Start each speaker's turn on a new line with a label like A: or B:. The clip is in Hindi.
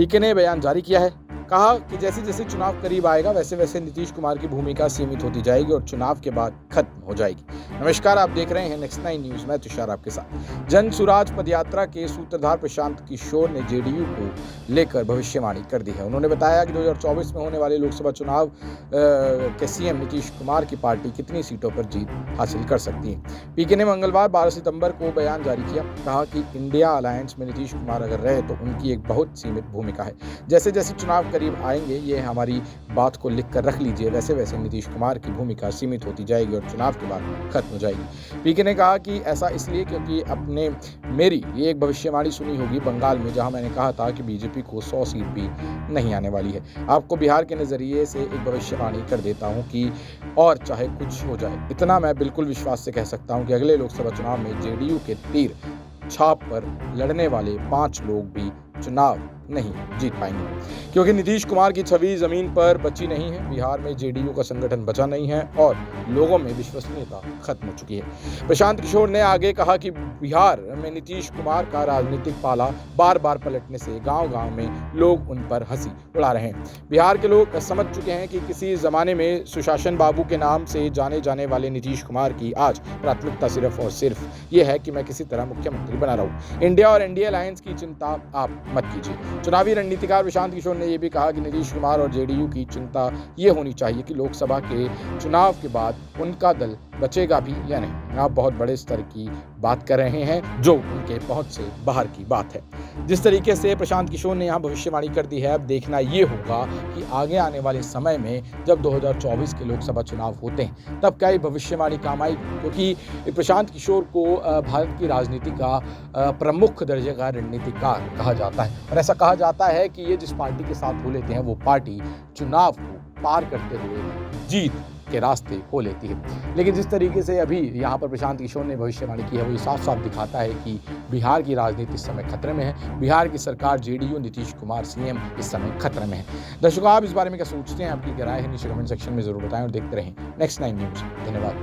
A: पीके ने बयान जारी किया है। कहा कि जैसे जैसे चुनाव करीब आएगा वैसे वैसे नीतीश कुमार की भूमिका सीमित होती जाएगी और चुनाव के बाद खत्म हो जाएगी। नमस्कार, आप देख रहे हैं नेक्स्ट 9 न्यूज। मैं तुषार आपके साथ। जन सुराज पदयात्रा के सूत्रधार प्रशांत किशोर ने जेडीयू को लेकर भविष्यवाणी कर दी है। उन्होंने बताया कि 2024 में होने वाले लोकसभा चुनाव के सीएम नीतीश कुमार की पार्टी कितनी सीटों पर जीत हासिल कर सकती है। पीके ने मंगलवार 12 सितंबर को बयान जारी किया। कहा कि इंडिया अलायंस में नीतीश कुमार अगर रहे तो उनकी एक बहुत सीमित भूमिका है। जैसे जैसे चुनाव करीब आएंगे, ये हमारी बात को लिख कर रख लीजिए, वैसे वैसे नीतीश कुमार की भूमिका सीमित होती जाएगी और चुनाव के बाद खत्म हो जाएगी। पीके ने कहा कि ऐसा इसलिए क्योंकि अपने मेरी ये एक भविष्यवाणी सुनी होगी बंगाल में, जहां मैंने कहा था कि बीजेपी को 100 सीट भी नहीं आने वाली है। आपको बिहार के नजरिए से एक भविष्यवाणी कर देता हूं कि और चाहे कुछ हो जाए, इतना मैं बिल्कुल विश्वास से कह सकता हूं कि अगले लोकसभा चुनाव में जेडीयू के तीर छाप पर लड़ने वाले 5 लोग भी चुनाव नहीं जीत पाएंगे, क्योंकि नीतीश कुमार की छवि जमीन पर बची नहीं है। बिहार में जेडीयू का संगठन बचा नहीं है और लोगों में विश्वसनीयता खत्म हो चुकी है। प्रशांत किशोर ने आगे कहा कि बिहार में नीतीश कुमार का राजनीतिक पाला बार बार पलटने से गांव-गांव में लोग उन पर हंसी उड़ा रहे हैं। बिहार के लोग समझ चुके हैं कि किसी जमाने में सुशासन बाबू के नाम से जाने जाने वाले नीतीश कुमार की आज प्राथमिकता सिर्फ और सिर्फ ये है कि मैं किसी तरह मुख्यमंत्री बना रहूं। इंडिया और एनडीए अलायंस की चिंता आप मत कीजिए। चुनावी रणनीतिकार प्रशांत किशोर ने यह भी कहा कि नीतीश कुमार और जेडीयू की चिंता ये होनी चाहिए कि लोकसभा के चुनाव के बाद उनका दल बचेगा भी या नहीं। आप बहुत बड़े स्तर की बात कर रहे हैं, जो उनके पहुंच से बाहर की बात है। जिस तरीके से प्रशांत किशोर ने यहाँ भविष्यवाणी कर दी है, अब देखना ये होगा कि आगे आने वाले समय में जब 2024 के लोकसभा चुनाव होते हैं तब क्या ये भविष्यवाणी काम आएगी, क्योंकि प्रशांत किशोर को भारत की राजनीति का प्रमुख दर्जे का रणनीतिकार कहा जाता है और ऐसा कहा जाता है कि ये जिस पार्टी के साथ हो लेते हैं वो पार्टी चुनाव को पार करते हुए जीत के रास्ते हो लेती है। लेकिन जिस तरीके से अभी यहाँ पर प्रशांत किशोर ने भविष्यवाणी की है, वो साफ साफ दिखाता है कि बिहार की राजनीति इस समय खतरे में है। बिहार की सरकार जेडीयू नीतीश कुमार सीएम इस समय खतरे में है। दर्शकों, आप इस बारे में क्या सोचते हैं? आपकी क्या राय है नीचे कमेंट सेक्शन में जरूर बताएं और देखते रहें नेक्स्ट 9 न्यूज। धन्यवाद।